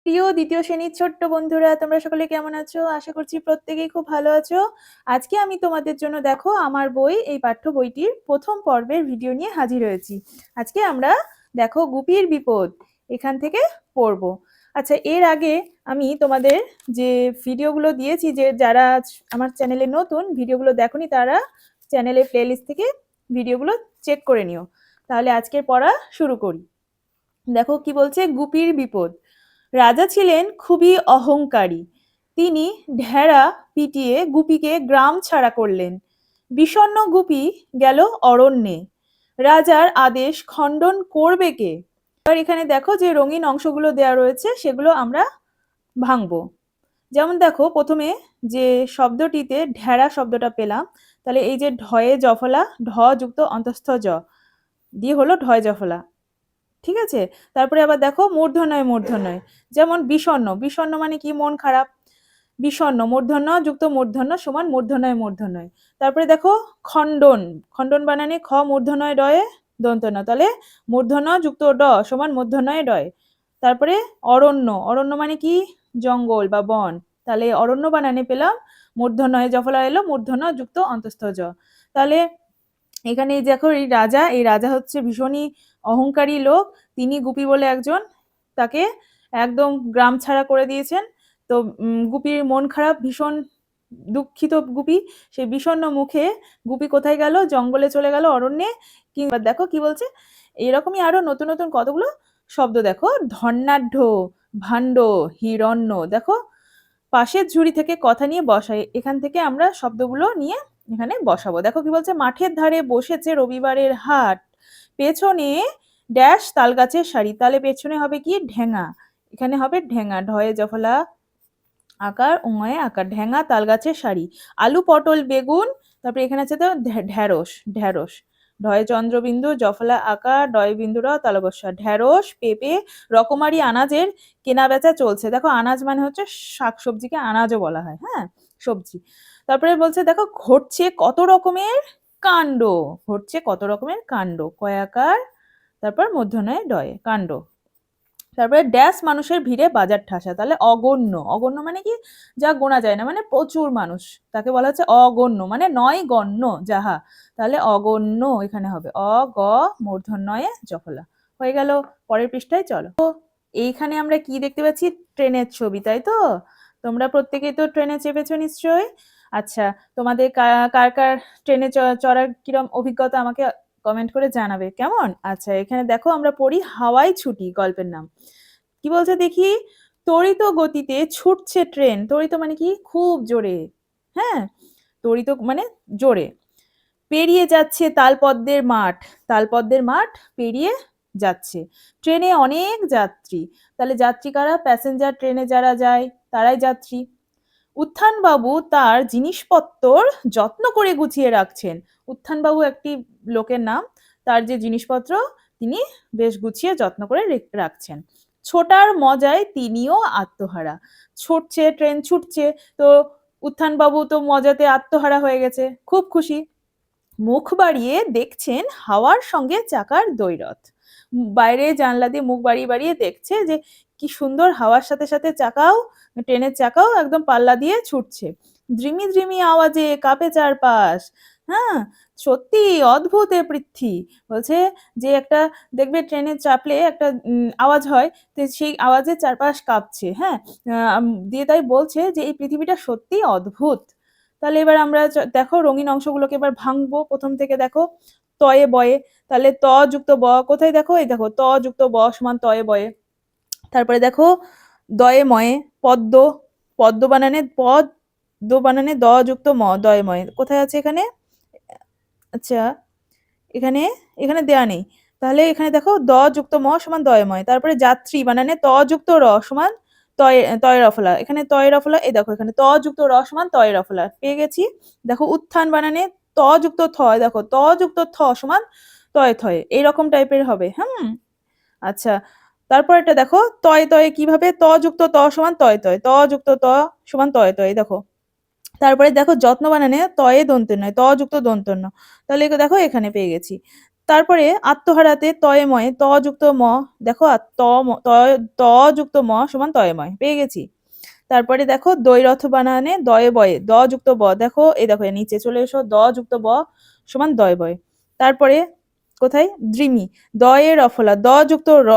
প্রিয় দ্বিতীয় শ্রেণীর ছোট্ট বন্ধুরা, তোমরা সকলে কেমন আছো? আশা করছি প্রত্যেকেই খুব ভালো আছো। আজকে আমি তোমাদের জন্য দেখো আমার বই, এই পাঠ্য বইটির প্রথম পর্বের ভিডিও নিয়ে হাজির হয়েছি। আজকে আমরা দেখো গুপির বিপদ এখান থেকে পড়বো। আচ্ছা, এর আগে আমি তোমাদের যে ভিডিওগুলো দিয়েছি, যে যারা আমার চ্যানেলে নতুন ভিডিওগুলো দেখোনি তারা চ্যানেলের প্লেলিস্ট থেকে ভিডিওগুলো চেক করে নিও। তাহলে আজকের পড়া শুরু করি। দেখো কি বলছে, গুপির বিপদ। রাজা ছিলেন খুবই অহংকারী। তিনি ঢেড়া পিটিয়ে গুপিকে গ্রাম ছাড়া করলেন। বিষণ্ণ গুপি গেল অরণ্যে। রাজার আদেশ খণ্ডন করবে কে? এবার এখানে দেখো যে রঙিন অংশগুলো দেওয়া রয়েছে, সেগুলো আমরা ভাঙবো। যেমন দেখো প্রথমে যে শব্দটিতে ঢেড়া শব্দটা পেলাম, তাহলে এই যে ঢয়ে জফলা, ঢ যুক্ত অন্তস্থ জ দিয়ে হলো ঢয় জফলা। ঠিক আছে, তারপরে আবার দেখো মূর্ধন্যয়, যেমন বিষণ্ণ, বিষণ্ণ মানে কি? মন খারাপ। বিষণ্ণ মূর্ধন্য যুক্ত মূর্ধন্য সমান মূর্ধন্যয়। তারপরে দেখো খণ্ডন, খণ্ডন বানানে খ মূর্ধন্যয় ডয়ে দন্তন্য, তাহলে মূর্ধন্য যুক্ত ড সমান মূর্ধন্যয় ডয়। তারপরে অরণ্য, অরণ্য মানে কি? জঙ্গল বা বন, তাহলে অরণ্য বানানে পেলাম মূর্ধন্যয় জফলা এলো মূর্ধন্য যুক্ত অন্তস্থ জ। তাহলে এখানে দেখো এই রাজা হচ্ছে ভীষণই অহংকারী লোক। তিনি গুপি বলে একজন, তাকে একদম গ্রাম ছাড়া করে দিয়েছেন। তো গুপির মন খারাপ, ভীষণ দুঃখিত গুপি। সেই বিষণ্ণ মুখে গুপি কোথায় গেল? জঙ্গলে চলে গেল, অরণ্যে। কিংবা দেখো কি বলছে, এরকমই আরো নতুন নতুন কতগুলো শব্দ দেখো, ধন্যাঢ্য, ভাণ্ড, হিরণ্য। দেখো পাশের ঝুড়ি থেকে কথা নিয়ে বসাই, এখান থেকে আমরা শব্দগুলো নিয়ে এখানে বসাবো। দেখো কি বলছে, মাঠের ধারে বসেছে রবিবারের হাট, পেছনে ড্যাশ তাল গাছের সারি। তাহলে পেছনে হবে কি? ঢেঙা। এখানে হবে ঢেঙা, ঢয়ে জফলা আকার উঙয়ে আকার, ঢেঙা তাল গাছের সারি। আলু পটল বেগুন, তারপরে এখানে আছে তো ঢ্যাঁড়স, ঢ্যাঁড়স ঢয় চন্দ্রবিন্দু জফলা আকার ডয় বিন্দুরা তালবস্যা। ঢ্যাঁড়স পেঁপে রকমারি আনাজের কেনা বেচা চলছে। দেখো আনাজ মানে হচ্ছে শাকসবজিকে আনাজও বলা হয়, হ্যাঁ, সবজি। তারপরে বলছে দেখো ঘটছে কত রকমের কাণ্ড, ঘটছে কত রকমের কাণ্ড, কয়াকার তারপর মূর্ধন্যয় ডয়ে কাণ্ড। তারপরে ড্যাশ মানুষের ভিড়ে বাজার ঠাসা, তাহলে অগণ্য, অগণ্য মানে কি? যা গোনা যায় না, মানে প্রচুর মানুষ, তাকে বলা হচ্ছে অগণ্য, মানে নয় গণ্য যাহা। তাহলে অগণ্য এখানে হবে অগ মূর্ধন্যয়ে জফলা। হয়ে গেল। পরের পৃষ্ঠায় চলো। এইখানে আমরা কি দেখতে পাচ্ছি? ট্রেনের ছবি, তাই তো? তোমরা প্রত্যেকেই তো ট্রেনে চেপেছো নিশ্চয়ই। আচ্ছা, তোমাদের কার কার ট্রেনে চড়ার কিরম অভিজ্ঞতা আমাকে কমেন্ট করে জানাবে, কেমন? আচ্ছা, এখানে দেখো আমরা পড়ি হাওয়াই ছুটি গল্পের নাম। কি বলছে দেখি, তড়িৎ গতিতে ছুটছে ট্রেন। তড়িৎ মানে কি? খুব জোরে, হ্যাঁ, তড়িৎ মানে জোরে। পেরিয়ে যাচ্ছে তালপদ্মের মাঠ, তালপদ্মের মাঠ পেরিয়ে যাচ্ছে। ট্রেনে অনেক যাত্রী, তাহলে যাত্রী কারা? প্যাসেঞ্জার, ট্রেনে যারা যায় তারাই যাত্রী। উত্থানবাবু তার জিনিসপত্র যত্ন করে গুছিয়ে রাখছেন। উত্থানবাবু একটি লোকের নাম, তার যে জিনিসপত্র তিনি বেশ গুছিয়ে যত্ন করে রাখছেন। ছোটার মজায় তিনিও আত্মহারা। ছুটছে, ট্রেন ছুটছে, তো উত্থানবাবু তো মজাতে আত্মহারা হয়ে গেছে, খুব খুশি। মুখ বাড়িয়ে দেখছেন হাওয়ার সঙ্গে চাকার দৈরথ। বাইরে জানলা দিয়ে মুখ বাড়িয়ে বাড়িয়ে দেখছে যে কি সুন্দর হাওয়ার সাথে সাথে চাকাও, ট্রেনের চাকাও একদম পাল্লা দিয়ে ছুটছে। ধ্রিমি ধ্রিমি আওয়াজে কাঁপে চারপাশ। হ্যাঁ, সত্যি অদ্ভুত এ পৃথ্বী। বলছে যে একটা, দেখবে ট্রেনে চাপলে একটা আওয়াজ হয়, তো সেই আওয়াজে চারপাশ কাঁপছে। হ্যাঁ, দিয়ে তাই বলছে যে এই পৃথিবীটা সত্যি অদ্ভুত। তাহলে এবার আমরা দেখো রঙিন অংশগুলোকে এবার ভাঙবো প্রথম থেকে। দেখো তয়ে বয়ে, তাহলে ত যুক্ত ব কোথায়? দেখো এই দেখো ত যুক্ত ব সমান তয়ে বয়ে। তারপরে দেখো দয়ে ময়ে, পদ্ম, পদ্ম বানানে পদ্ম বানানে দ যুক্ত ম, দয়ে ময়ে কোথায় আছে এখানে? আচ্ছা, এখানে এখানে দেয়া নেই। তাহলে এখানে দেখো দ যুক্ত ম সমান দয়ময়। তারপরে যাত্রী বানানে ত যুক্ত র সমান তয় রফলা। এখানে তয় রফলা, এই দেখো এখানে ত যুক্ত র সমান তয় রফলা পেয়ে গেছি। দেখো উত্থান বানানে ত যুক্ত থ, দেখো ত যুক্ত থ সমান তয় থয়, এইরকম টাইপের হবে। আচ্ছা, তারপর এটা দেখো তয় তয় কিভাবে? ত যুক্ত ত সমান তয় তয়, ত যুক্ত ত সমান তয় তয়, দেখো। তারপরে দেখো যত্ন বানানে তয়ে দন্তন্য, ত যুক্ত দন্তন্য, তাহলে দেখো এখানে পেয়ে গেছি। তারপরে আত্মহারাতে তয়ে ময়ে ত যুক্ত ম, দেখো ত যুক্ত ম সমান তয়ে ময়, পেয়ে গেছি। তারপরে দেখো দ্বৈরথ বানানে দয়ে বয়ে দ যুক্ত ব, দেখো এই দেখো নিচে চলে এসো, দ যুক্ত ব সমান দয়ে বয়ে। তারপরে কোথায় দ্রিমি, দয়ে রফলা দ যুক্ত র,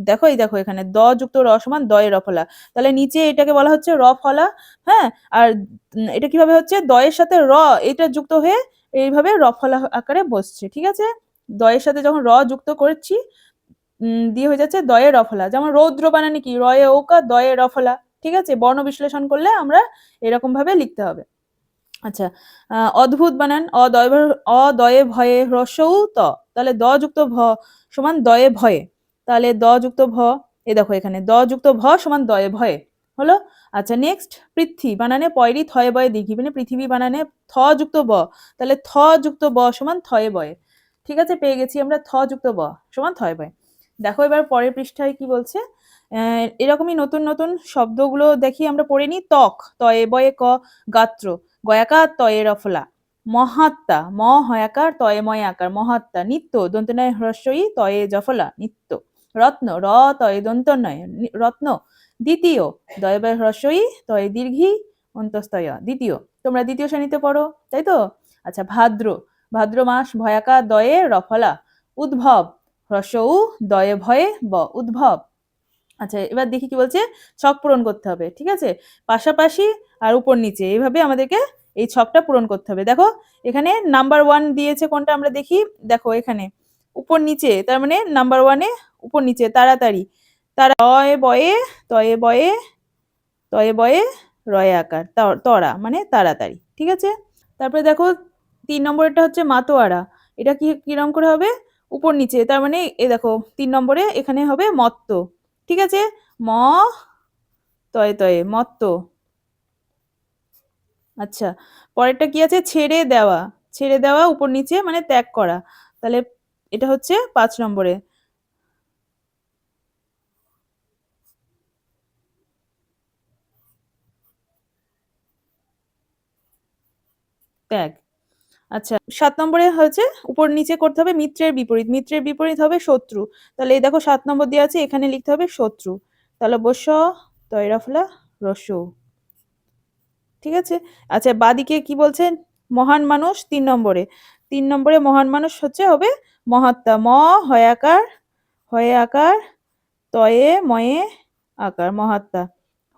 দেখো এই দেখো এখানে দ যুক্ত র সমান দয়ে রফলা, তাহলে নিচে এটাকে বলা হচ্ছে রফলা। হ্যাঁ, আর এটা কিভাবে হচ্ছে, দয়ের সাথে র এটা যুক্ত হয়ে এইভাবে রফলা আকারে বসছে, ঠিক আছে। দয়ের সাথে যখন র যুক্ত করছি দিয়ে হয়ে যাচ্ছে দয়ে রফলা, যেমন রৌদ্র বানানি কি, রয়ে ওকা দয়ে রফলা, ঠিক আছে। বর্ণ বিশ্লেষণ করলে আমরা এরকম ভাবে লিখতে হবে। আচ্ছা, অদ্ভুত বানান অদয়ে ভয়ে হ্রস্বউ ত, তাহলে দ যুক্ত ভ সমান দয়ে ভয়ে, তাহলে দ যুক্ত ভ, এ দেখো এখানে দ যুক্ত ভ সমান দয়ে ভয়ে হলো। আচ্ছা নেক্সট পৃথ্বী বানানে পয়রি থয়ে বয়ে দীঘি, মানে পৃথিবী বানানে থ যুক্ত ব, তাহলে থ যুক্ত ব সমান থয়ে বয়ে, ঠিক আছে, পেয়ে গেছি আমরা থ যুক্ত ব সমান থয়ে বয়ে। দেখো এবার পরের পৃষ্ঠায় কি বলছে, এরকমই নতুন নতুন শব্দগুলো দেখি আমরা পড়ে নিই। ত্বক তয়ে বয়ে ক, গাত্র গয়াকার তয়ে রফলা, মহাত্মা ম হয়াকার তয়ে ময় আকার মহাত্মা, নিত্য দন্তনয় হ্রস্বই তয়ে জফলা নিত্য, রত্ন র তয়ে দন্তনয় রত্ন, দ্বিতীয় দয়ে বয়ে হ্রস্বই তয়ে দীর্ঘি অন্তস্তয় দ্বিতীয়, তোমরা দ্বিতীয় শ্রেণীতে পড়ো তাই তো। আচ্ছা ভাদ্র, ভাদ্র মাস ভয়াকার দয়ে রফলা, উদ্ভব হ্রস্ব উ দয়ে ভয়ে ব উদ্ভব। আচ্ছা এবার দেখি কি বলছে, ছক পূরণ করতে হবে, ঠিক আছে, পাশাপাশি আর উপর নিচে এইভাবে আমাদেরকে এই ছকটা পূরণ করতে হবে। দেখো এখানে নাম্বার 1 দিয়েছে কোনটা আমরা দেখি, দেখো এখানে উপর নিচে, তার মানে নাম্বার 1-এ উপর নিচে তাড়াতাড়ি, তারা তয়ে বয়ে তয়ে বয়ে তয়ে বয়ে রয়ে আকার তরা মানে তাড়াতাড়ি, ঠিক আছে। তারপরে দেখো 3 নম্বরটা হচ্ছে মাতোয়ারা, এটা কি কিরম করে হবে, উপর নিচে, তার মানে এ দেখো 3 নম্বরে এখানে হবে মত্ত, ঠিক আছে, ম তয়ে তয়ে মত্ত। আচ্ছা পরেরটা কি আছে, ছেড়ে দেওয়া, ছেড়ে দেওয়া উপর নিচে মানে ত্যাগ করা, তাহলে এটা হচ্ছে 5 নম্বরে ত্যাগ। আচ্ছা 7 নম্বরে হচ্ছে উপর নিচে করতে হবে মিত্রের বিপরীত, মিত্রের বিপরীত হবে শত্রু, তাহলে এই দেখো 7 নম্বর দিয়ে আছে, এখানে লিখতে হবে শত্রু, তাহলে বস্য তৈরফলা রস্য, ঠিক আছে। আচ্ছা বাদিকে কি বলছেন, মহান মানুষ 3 নম্বরে, 3 নম্বরে মহান মানুষ হচ্ছে হবে মহাত্মা, ম হয়াকার হয়ে আকার তয়ে ময়ে আকার মহাত্মা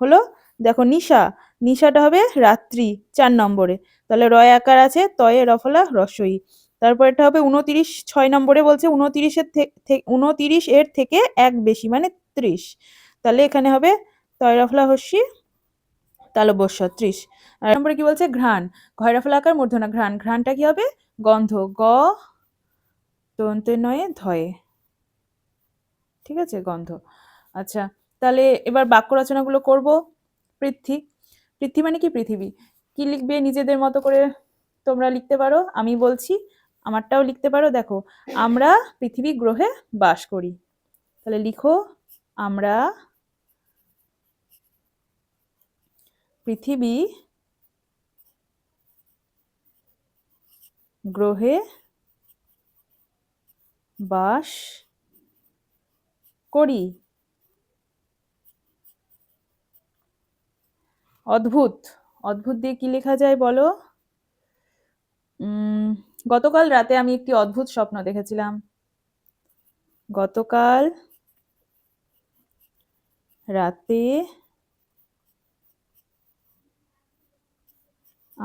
হলো। দেখো নিশা, নিশাটা হবে রাত্রি 4 নম্বরে, তাহলে রয় আকার আছে তয়ে রফলা রস্বই। তারপর এটা হবে 29 6 নম্বরে বলছে 29 এর থেকে এক বেশি মানে 30, তাহলে এখানে হবে তয় রফলা হস্যি তালব্য 30। আর নম্বরে কি বলছে ঘ্রাণ, ঘয় রফলা আকার মূর্ধনা ঘ্রাণ, ঘ্রাণটা কি হবে গন্ধ, গ দন্তে নয়ে ধয়ে, ঠিক আছে গন্ধ। আচ্ছা তাহলে এবার বাক্য রচনাগুলো করব। পৃথ্বী, পৃথ্বী মানে কি পৃথিবী, কি লিখবে নিজেদের মতো করে তোমরা লিখতে পারো, আমি বলছি আমারটাও লিখতে পারো। দেখো আমরা পৃথিবী গ্রহে বাস করি, তাহলে লিখো আমরা পৃথিবী গ্রহে বাস করি। অদ্ভুত, অদ্ভুত দিয়ে কি লেখা যায় বলো, গতকাল রাতে আমি একটি অদ্ভুত স্বপ্ন দেখেছিলাম, গতকাল রাতে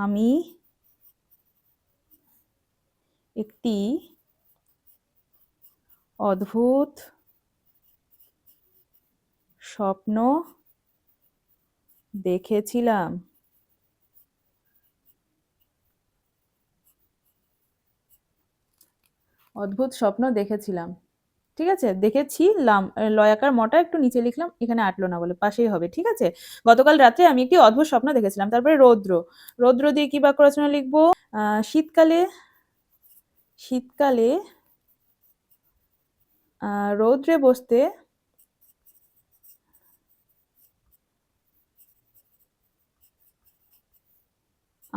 আমি একটি অদ্ভুত স্বপ্ন দেখেছিলাম, অদ্ভুত স্বপ্ন দেখেছিলাম, ঠিক আছে, দেখেছিলাম লয়াকার মটা একটু নিচে লিখলাম, এখানে আটলো না বলে পাশেই হবে, ঠিক আছে। গতকাল রাতে আমি একটি অদ্ভুত স্বপ্ন দেখেছিলাম, তারপরে রৌদ্র, রৌদ্র দিয়ে কি বাক্য রচনা লিখবো, শীতকালে, শীতকালে রৌদ্রে বসতে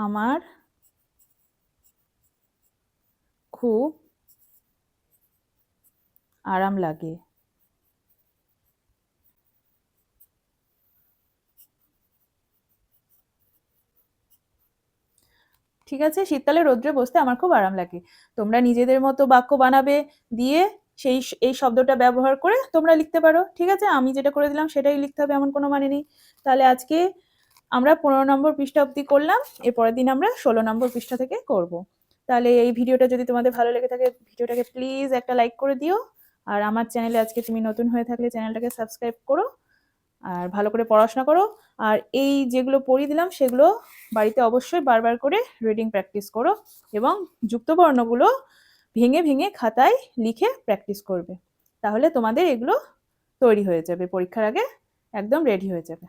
আমার খুব আরাম লাগে। ঠিক আছে, শীতকালে রোদ্রে বসতে আমার খুব আরাম লাগে। তোমরা নিজেদের মতো বাক্য বানাবে, দিয়ে এই শব্দটা ব্যবহার করে তোমরা লিখতে পারো। ঠিক আছে, আমি যেটা করে দিলাম সেটাই লিখতে হবে, এমন কোনো মানে নেই। তাহলে আজকে আমরা 15 নম্বর পৃষ্ঠা অবধি করলাম, এরপরের দিন আমরা 16 নম্বর পৃষ্ঠা থেকে করব। তাহলে এই ভিডিওটা যদি তোমাদের ভালো লেগে থাকে, ভিডিওটাকে প্লিজ একটা লাইক করে দিও। আর আমার চ্যানেলে আজকে তুমি নতুন হয়ে থাকলে চ্যানেলটাকে সাবস্ক্রাইব করো। আর ভালো করে পড়াশোনা করো। আর এই যেগুলো পড়িয়ে দিলাম সেগুলো বাড়িতে অবশ্যই বারবার করে রিডিং প্র্যাকটিস করো, এবং যুক্তবর্ণগুলো ভেঙে ভেঙে খাতায় লিখে প্র্যাকটিস করবে। তাহলে তোমাদের এগুলো তৈরি হয়ে যাবে, পরীক্ষার আগে একদম রেডি হয়ে যাবে।